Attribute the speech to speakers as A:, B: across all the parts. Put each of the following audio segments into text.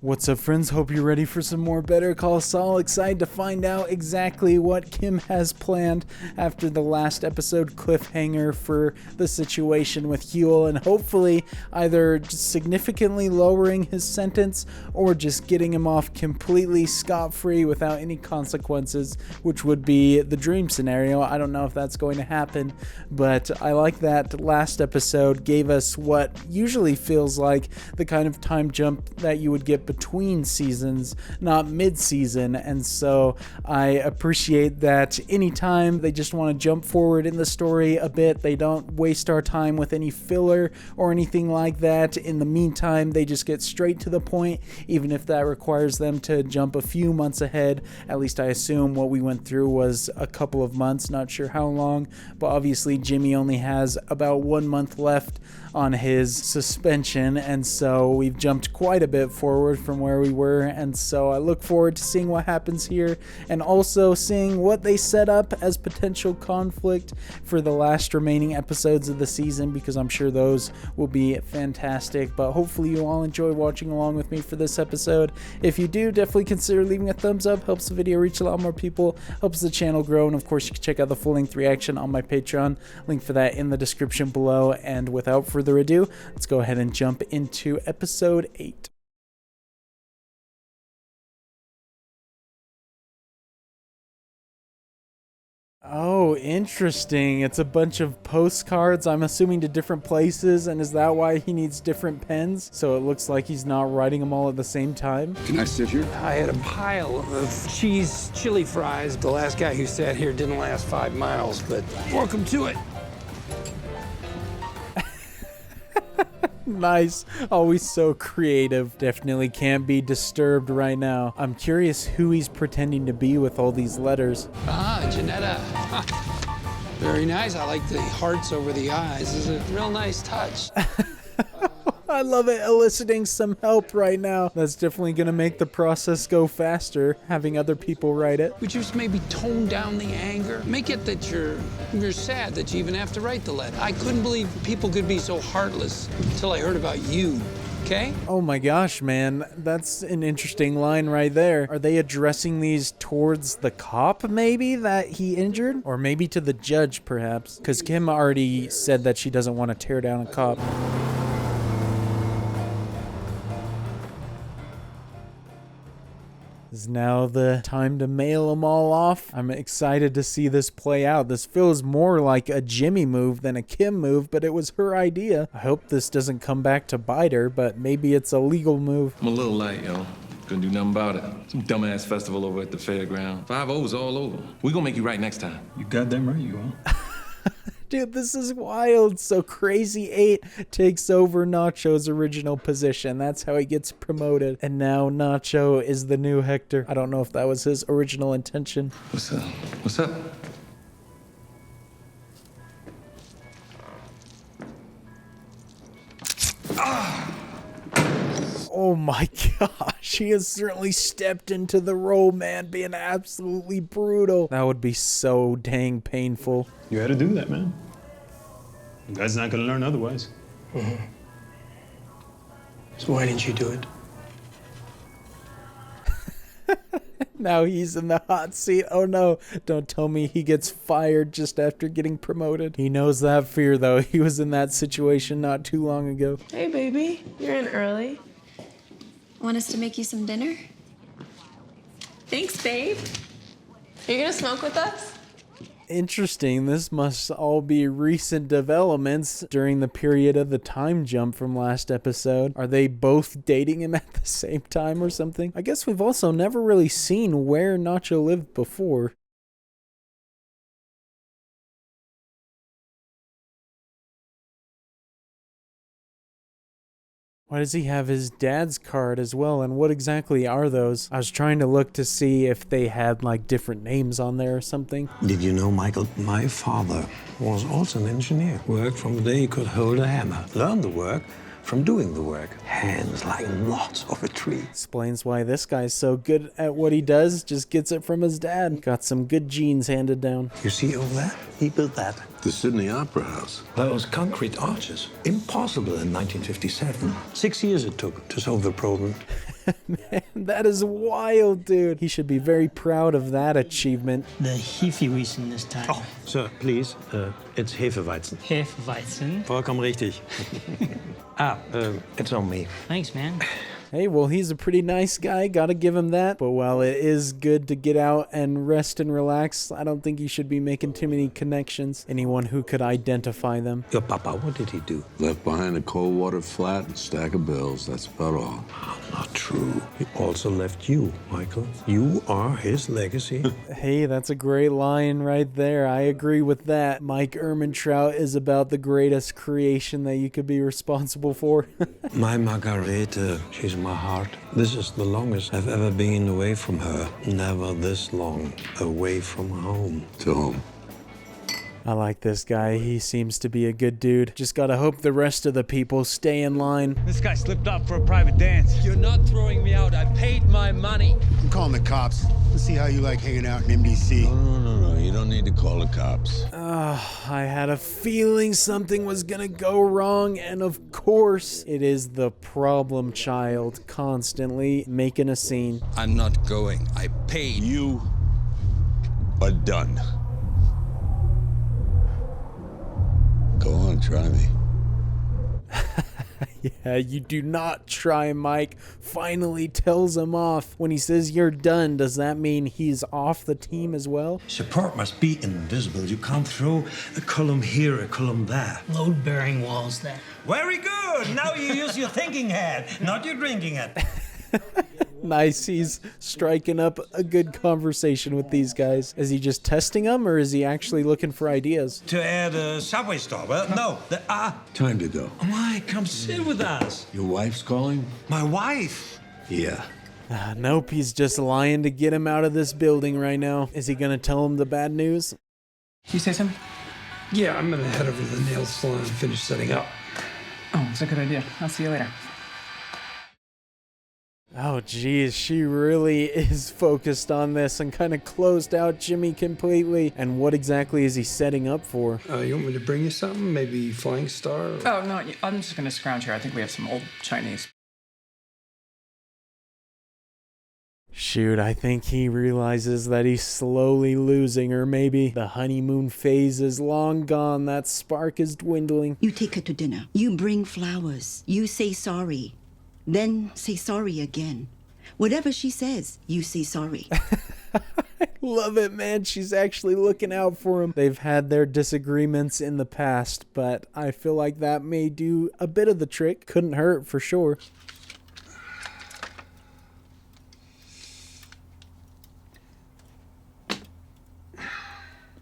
A: What's up, friends? Hope you're ready for some more Better Call Saul. Excited to find out exactly what Kim has planned after the last episode cliffhanger for the situation with Huel, and hopefully either just significantly lowering his sentence or just getting him off completely scot-free without any consequences, which would be the dream scenario. I don't know if that's going to happen, but I like that last episode gave us what usually feels like the kind of time jump that you would get between seasons, not mid-season, and so I appreciate that anytime they just want to jump forward in the story a bit, they don't waste our time with any filler or anything like that. In the meantime, they just get straight to the point, even if that requires them to jump a few months ahead. At least I assume what we went through was a couple of months, not sure how long, but obviously Jimmy only has about 1 month left on his suspension, and so we've jumped quite a bit forward from where we were, and so I look forward to seeing what happens here and also seeing what they set up as potential conflict for the last remaining episodes of the season, because I'm sure those will be fantastic. But hopefully you all enjoy watching along with me for this episode. If you do, definitely consider leaving a thumbs up. Helps the video reach a lot more people, helps the channel grow, and of course you can check out the full-length reaction on my Patreon, link for that in the description below. And without further ado, let's go ahead and jump into episode 8. Oh, interesting. It's a bunch of postcards, I'm assuming, to different places, and is that why he needs different pens? So it looks like he's not writing them all at the same time?
B: Can I sit here?
C: I had a pile of cheese chili fries. The last guy who sat here didn't last 5 miles, but welcome to it.
A: Nice. Always so creative. Definitely can't be disturbed right now. I'm curious who he's pretending to be with all these letters.
C: Ah, Janetta. Very nice. I like the hearts over the eyes. It's a real nice touch.
A: I love it, eliciting some help right now. That's definitely going to make the process go faster, having other people write it.
C: Would you just maybe tone down the anger? Make it that you're sad that you even have to write the letter. I couldn't believe people could be so heartless until I heard about you. Okay?
A: Oh my gosh, man. That's an interesting line right there. Are they addressing these towards the cop, maybe, that he injured? Or maybe to the judge, perhaps? Because Kim already said that she doesn't want to tear down a cop. Is now the time to mail them all off? I'm excited to see this play out. This feels more like a Jimmy move than a Kim move, but it was her idea. I hope this doesn't come back to bite her, but maybe it's a legal move.
B: I'm a little late, yo. Couldn't do nothing about it. Some dumbass festival over at the fairground. 5-0's all over. We gonna make you right next time.
D: You goddamn right you are.
A: Dude, this is wild. So Crazy 8 takes over Nacho's original position. That's how he gets promoted. And now Nacho is the new Hector. I don't know if that was his original intention.
B: What's up? What's up?
A: Oh my gosh, he has certainly stepped into the role, man, being absolutely brutal. That would be so dang painful.
D: You had to do that, man. You guys not gonna learn otherwise.
C: Mm-hmm. So why didn't you do it?
A: Now he's in the hot seat. Oh no, don't tell me he gets fired just after getting promoted. He knows that fear, though. He was in that situation not too long ago.
E: Hey, baby, you're in early.
F: Want us to make you some dinner?
E: Thanks, babe. Are you gonna smoke with us?
A: Interesting. This must all be recent developments during the period of the time jump from last episode. Are they both dating him at the same time or something? I guess we've also never really seen where Nacho lived before. Why does he have his dad's card as well, and what exactly are those? I was trying to look to see if they had like different names on there or something.
G: Did you know, Michael, my father was also an engineer. Worked from the day he could hold a hammer. Learned the work from doing the work. Hands like knots of a tree.
A: Explains why this guy's so good at what he does, just gets it from his dad. Got some good genes handed down.
G: You see over there? He built that.
H: The Sydney Opera House.
G: Those concrete arches. Impossible in 1957. 6 years it took to solve the problem.
A: Man, that is wild, dude. He should be very proud of that achievement.
H: The Hefeweizen this time.
G: Oh, sir, please. It's Hefeweizen.
H: Hefeweizen.
G: Vollkommen richtig. It's on me.
H: Thanks, man.
A: Hey, well, he's a pretty nice guy. Gotta give him that. But while it is good to get out and rest and relax, I don't think you should be making too many connections. Anyone who could identify them.
G: Your papa, what did he do?
I: Left behind a cold water flat and stack of bills. That's about all.
G: Not true. He also left you, Michael. You are his legacy.
A: Hey, that's a great line right there. I agree with that. Mike Ehrmantraut is about the greatest creation that you could be responsible for.
G: My Margarete, she's my heart. This is the longest I've ever been away from her. Never this long away from home.
I: To home.
A: I like this guy. He seems to be a good dude. Just gotta hope the rest of the people stay in line.
J: This guy slipped up for a private dance.
K: You're not throwing me out. I paid my money.
L: I'm calling the cops. Let's see how you like hanging out in MDC.
I: No. You don't need to call the cops.
A: I had a feeling something was gonna go wrong, and of course, it is the problem child constantly making a scene.
K: I'm not going. I paid.
I: You are done. Go on, try me.
A: Yeah, you do not try, Mike. Finally tells him off. When he says you're done, does that mean he's off the team as well?
G: Support must be invisible. You can't throw a column here, a column there.
H: Load-bearing walls there.
G: Very good. Now you use your thinking head, not your drinking head.
A: Nice. He's striking up a good conversation with these guys. Is he just testing them, or is he actually looking for ideas?
G: To add a subway stop? Well, no.
I: Time to go.
G: Mike, come sit with us.
I: Your wife's calling?
G: My wife?
I: Yeah.
A: Nope, he's just lying to get him out of this building right now. Is he gonna tell him the bad news?
M: Can you say something?
N: Yeah, I'm gonna head over to the nail salon and finish setting up.
M: Oh, it's a good idea. I'll see you later.
A: Oh, geez, she really is focused on this and kind of closed out Jimmy completely. And what exactly is he setting up for?
N: You want me to bring you something? Maybe Flying Star?
M: Oh, no, I'm just gonna scrounge here. I think we have some old Chinese.
A: Shoot, I think he realizes that he's slowly losing her. Maybe the honeymoon phase is long gone. That spark is dwindling.
O: You take her to dinner. You bring flowers. You say sorry. Then say sorry again. Whatever she says, you say sorry.
A: I love it, man. She's actually looking out for him. They've had their disagreements in the past, but I feel like that may do a bit of the trick. Couldn't hurt for sure.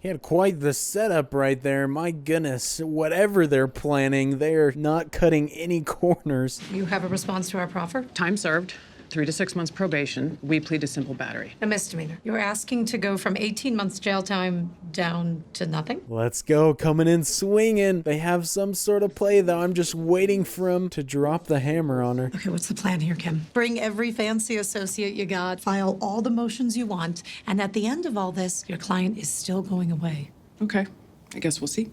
A: He had quite the setup right there. My goodness, whatever they're planning, they're not cutting any corners.
P: You have a response to our proffer?
Q: Time served. 3 to 6 months probation. We plead a simple battery.
P: A misdemeanor. You're asking to go from 18 months jail time down to nothing?
A: Let's go. Coming in swinging. They have some sort of play, though. I'm just waiting for him to drop the hammer on her.
P: Okay, what's the plan here, Kim? Bring every fancy associate you got, file all the motions you want, and at the end of all this, your client is still going away.
Q: Okay. I guess we'll see.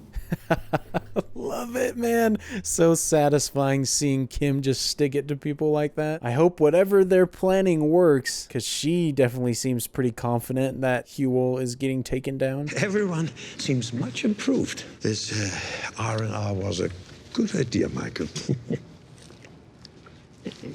A: Love it, man. So satisfying seeing Kim just stick it to people like that. I hope whatever they're planning works, because she definitely seems pretty confident that Huel is getting taken down.
G: Everyone seems much improved. This R&R was a good idea, Michael.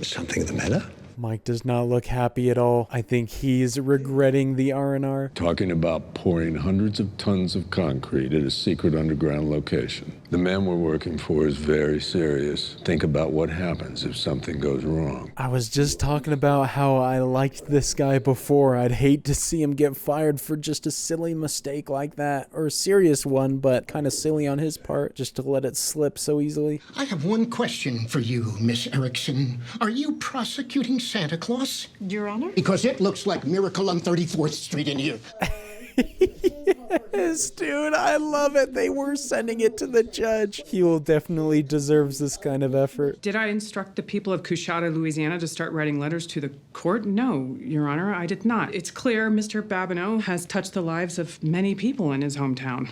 G: Something the matter?
A: Mike does not look happy at all. I think he's regretting the R&R.
I: Talking about pouring hundreds of tons of concrete at a secret underground location. The man we're working for is very serious. Think about what happens if something goes wrong.
A: I was just talking about how I liked this guy before. I'd hate to see him get fired for just a silly mistake like that. Or a serious one, but kind of silly on his part, just to let it slip so easily.
R: I have one question for you, Miss Erickson. Are you prosecuting Santa Claus?
P: Your Honor?
R: Because it looks like Miracle on 34th Street in here.
A: Yes, dude, I love it. They were sending it to the judge. Huel definitely deserves this kind of effort.
Q: Did I instruct the people of Coushatta, Louisiana to start writing letters to the court? No, Your Honor, I did not. It's clear Mr. Babineau has touched the lives of many people in his hometown.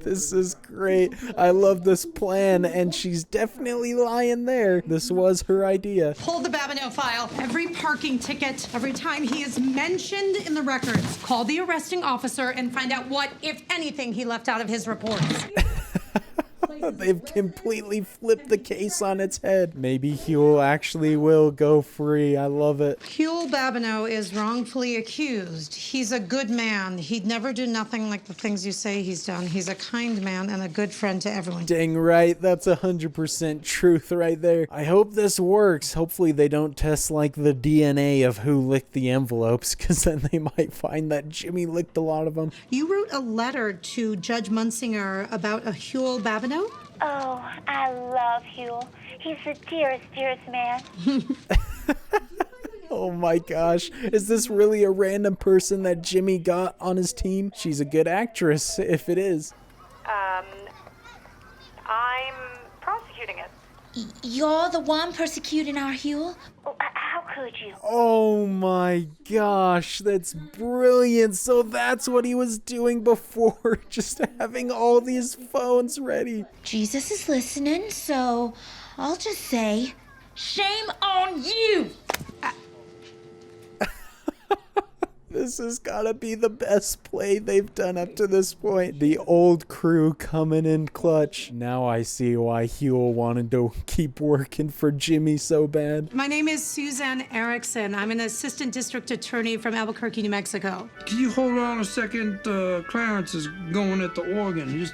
A: This is great. I love this plan, and she's definitely lying there. This was her idea.
P: Pull the Babineau file. Every parking ticket, every time he is mentioned in the records. Call the arresting officer and find out what, if anything, he left out of his reports.
A: They've completely flipped the case on its head. Maybe Huel actually will go free. I love it.
P: Huel Babineau is wrongfully accused. He's a good man. He'd never do nothing like the things you say he's done. He's a kind man and a good friend to everyone.
A: Dang right. That's 100% truth right there. I hope this works. Hopefully they don't test like the DNA of who licked the envelopes, because then they might find that Jimmy licked a lot of them.
P: You wrote a letter to Judge Munsinger about a Huel Babineau?
S: Oh, I love Huel. He's the dearest, dearest man.
A: Oh my gosh. Is this really a random person that Jimmy got on his team? She's a good actress, if it is.
S: I'm prosecuting it.
T: You're the one persecuting our Huel?
S: Oh, how could you?
A: Oh my gosh, that's brilliant. So that's what he was doing before, just having all these phones ready.
T: Jesus is listening, so I'll just say, shame on you!
A: This has gotta be the best play they've done up to this point. The old crew coming in clutch. Now I see why Huel wanted to keep working for Jimmy so bad.
P: My name is Suzanne Erickson. I'm an assistant district attorney from Albuquerque, New Mexico.
N: Can you hold on a second? Clarence is going at the organ. Just...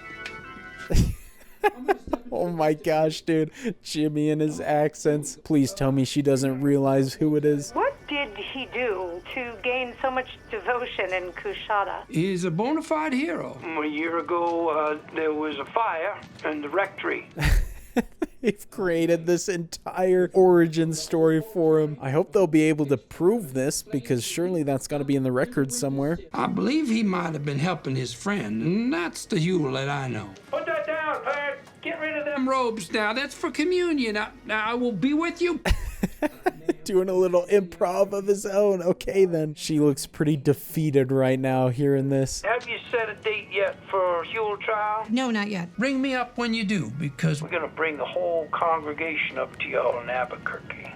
A: Oh my gosh, dude. Jimmy and his accents. Please tell me she doesn't realize who it is.
S: What did he do to gain so much devotion in Coushatta?
N: He's a bona fide hero. A year ago, there was a fire in the rectory.
A: They've created this entire origin story for him. I hope they'll be able to prove this, because surely that's got to be in the records somewhere.
N: I believe he might have been helping his friend, and that's the Huel that I know. Put that down, Pat. Get rid of them robes now. That's for communion. Now I will be with you.
A: Doing a little improv of his own. Okay, then. She looks pretty defeated right now hearing this.
N: Have you set a date yet for Huel trial?
P: No, not yet.
N: Bring me up when you do, because we're going to bring the whole congregation up to y'all in Albuquerque.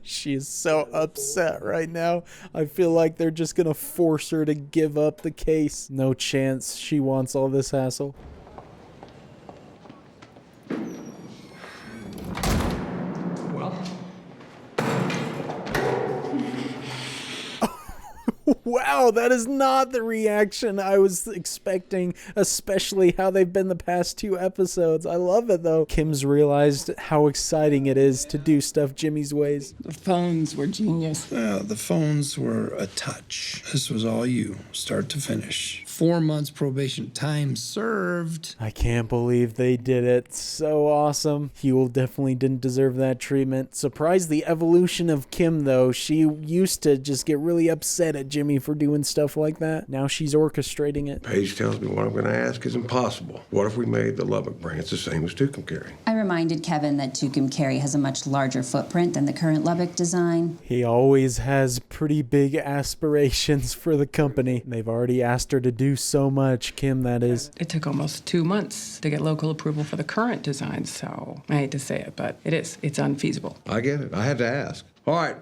A: She is so upset right now. I feel like they're just going to force her to give up the case. No chance she wants all this hassle. Wow, that is not the reaction I was expecting, especially how they've been the past 2 episodes. I love it, though. Kim's realized how exciting it is to do stuff Jimmy's ways.
M: The phones were genius.
N: The phones were a touch. This was all you, start to finish. 4 months probation, time served.
A: I can't believe they did it. So awesome. Huel definitely didn't deserve that treatment. Surprised the evolution of Kim, though. She used to just get really upset at Jimmy for doing stuff like that. Now she's orchestrating it.
I: Paige tells me what I'm going to ask is impossible. What if we made the Lubbock branch the same as Tucumcari?
U: I reminded Kevin that Tucumcari has a much larger footprint than the current Lubbock design.
A: He always has pretty big aspirations for the company. They've already asked her to do so much, Kim, that is.
Q: It took almost 2 months to get local approval for the current design, so I hate to say it, but it's unfeasible.
I: I get it. I had to ask. All right,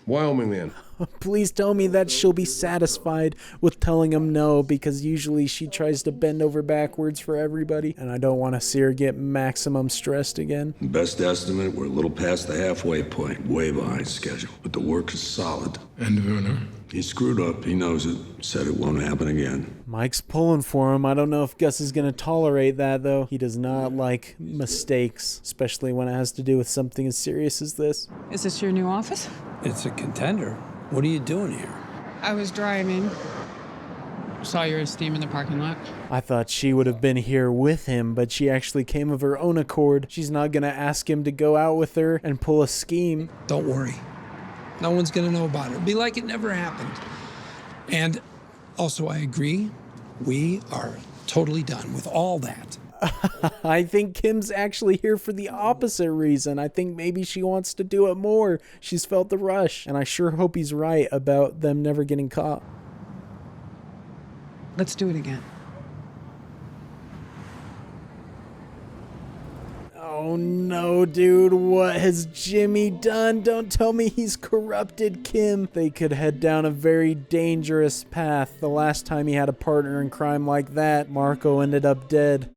I: Wyoming then.
A: Please tell me that she'll be satisfied with telling him no, because usually she tries to bend over backwards for everybody, and I don't want to see her get maximum stressed again.
I: Best estimate, we're a little past the halfway point, way behind schedule, but the work is solid.
B: And Werner?
I: He screwed up, he knows it, said it won't happen again.
A: Mike's pulling for him. I don't know if Gus is going to tolerate that, though. He does not like mistakes, especially when it has to do with something as serious as this.
Q: Is this your new office?
N: It's a contender. What are you doing here?
Q: I was driving. Saw your esteem in the parking lot.
A: I thought she would have been here with him, but she actually came of her own accord. She's not going to ask him to go out with her and pull a scheme.
N: Don't worry. No one's going to know about it. It'll be like it never happened. And also, I agree, we are totally done with all that.
A: I think Kim's actually here for the opposite reason. I think maybe she wants to do it more. She's felt the rush, and I sure hope he's right about them never getting caught.
Q: Let's do it again.
A: Oh no, dude, what has Jimmy done? Don't tell me he's corrupted Kim. They could head down a very dangerous path. The last time he had a partner in crime like that, Marco ended up dead.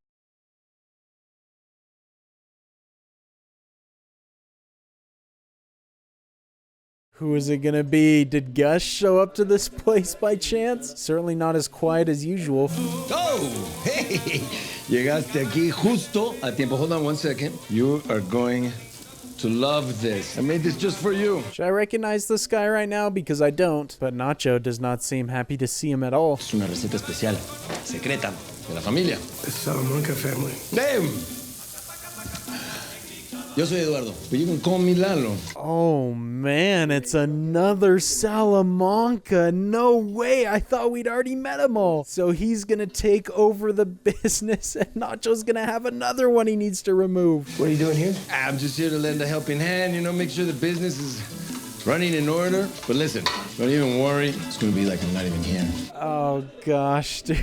A: Who is it gonna be? Did Gus show up to this place by chance? Certainly not as quiet as usual.
D: Oh, hey, llegaste aquí justo a tiempo. Hold on one second. You are going to love this. I made this just for you.
A: Should I recognize this guy right now? Because I don't. But Nacho does not seem happy to see him at all.
D: Es una receta especial, secreta, de la familia.
G: The Salamanca family.
D: Damn! Yo soy Eduardo, but you can call me Lalo.
A: Oh man, it's another Salamanca. No way, I thought we'd already met him all. So he's gonna take over the business and Nacho's gonna have another one he needs to remove.
D: What are you doing here? I'm just here to lend a helping hand, make sure the business is running in order. But listen, don't even worry. It's gonna be like I'm not even here.
A: Oh gosh, dude,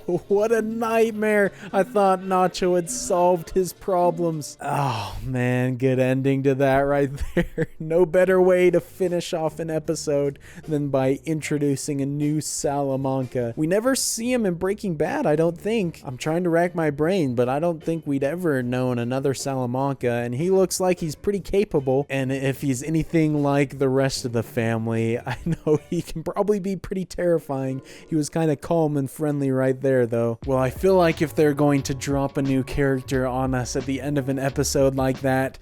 A: what a nightmare. I thought Nacho had solved his problems. Oh man, good ending to that right there. No better way to finish off an episode than by introducing a new Salamanca. We never see him in Breaking Bad, I don't think. I'm trying to rack my brain, but I don't think we'd ever known another Salamanca, and he looks like he's pretty capable. And if he's anything like the rest of the family, I know he can probably be pretty terrifying. He was kind of calm and friendly right there, though. Well, I feel like if they're going to drop a new character on us at the end of an episode like that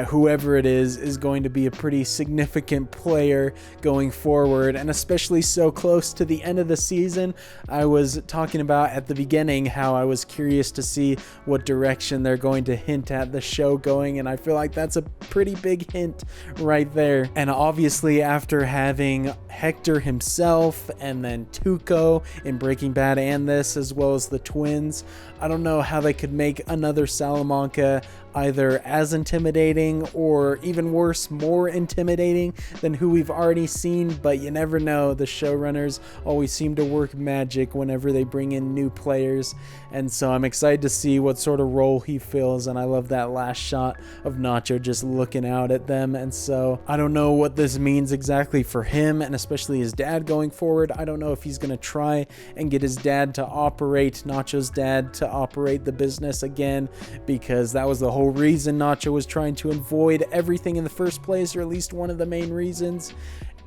A: whoever it is going to be a pretty significant player going forward, and especially so close to the end of the season. I was talking about at the beginning how I was curious to see what direction they're going to hint at the show going, and I feel like that's a pretty big hint right there. And obviously after having Hector himself and then Tuco in Breaking Bad and this, as well as the twins, I don't know how they could make another Salamanca either as intimidating or even worse, more intimidating than who we've already seen, but you never know. The showrunners always seem to work magic whenever they bring in new players, and so I'm excited to see what sort of role he fills. And I love that last shot of Nacho just looking out at them, and so I don't know what this means exactly for him and especially his dad going forward. I don't know if he's gonna try and get his dad to operate, Nacho's dad to operate the business again, because that was the whole reason Nacho was trying to avoid everything in the first place, or at least one of the main reasons.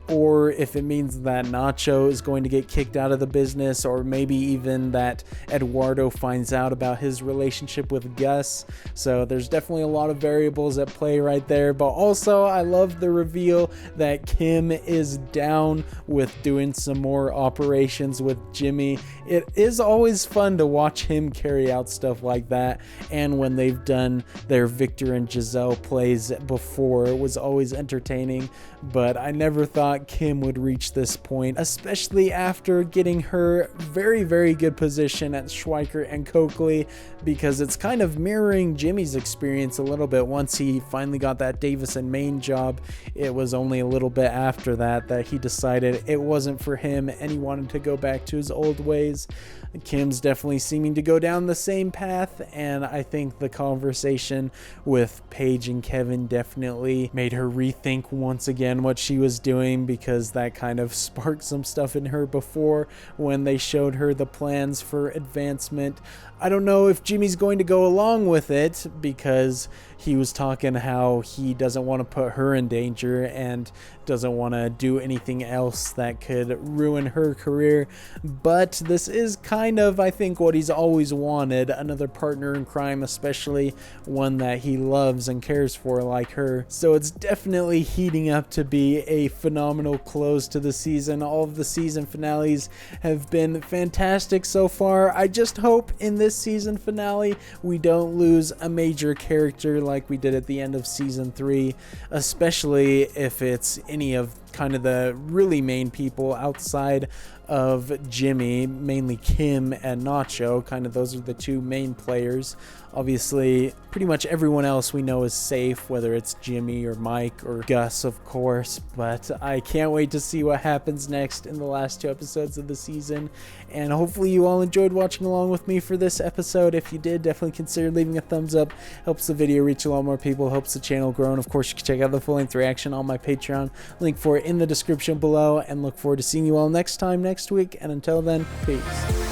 A: Or if it means that Nacho is going to get kicked out of the business, or maybe even that Eduardo finds out about his relationship with Gus. So there's definitely a lot of variables at play right there. But also, I love the reveal that Kim is down with doing some more operations with Jimmy. It is always fun to watch him carry out stuff like that. And when they've done their Victor and Giselle plays before, it was always entertaining. But I never thought Kim would reach this point, especially after getting her very, very good position at Schweiker and Coakley, because it's kind of mirroring Jimmy's experience a little bit. Once he finally got that Davis and Maine job, it was only a little bit after that he decided it wasn't for him and he wanted to go back to his old ways. Kim's definitely seeming to go down the same path, and I think the conversation with Paige and Kevin definitely made her rethink once again what she was doing, because that kind of sparked some stuff in her before when they showed her the plans for advancement. I don't know if Jimmy's going to go along with it, because he was talking how he doesn't want to put her in danger and doesn't want to do anything else that could ruin her career. But this is kind of, I think, what he's always wanted, another partner in crime, especially one that he loves and cares for like her. So it's definitely heating up to be a phenomenal close to the season. All of the season finales have been fantastic so far. I just hope in this season finale we don't lose a major character like we did at the end of season 3, especially if it's any of kind of the really main people outside of Jimmy, mainly Kim and Nacho. Kind of those are the two main players. Obviously, pretty much everyone else we know is safe, whether it's Jimmy or Mike or Gus, of course. But I can't wait to see what happens next in the last 2 episodes of the season. And hopefully you all enjoyed watching along with me for this episode. If you did, definitely consider leaving a thumbs up. Helps the video reach a lot more people, helps the channel grow. And of course, you can check out the full-length reaction on my Patreon. Link for it in the description below. And look forward to seeing you all next time, next week. And until then, peace.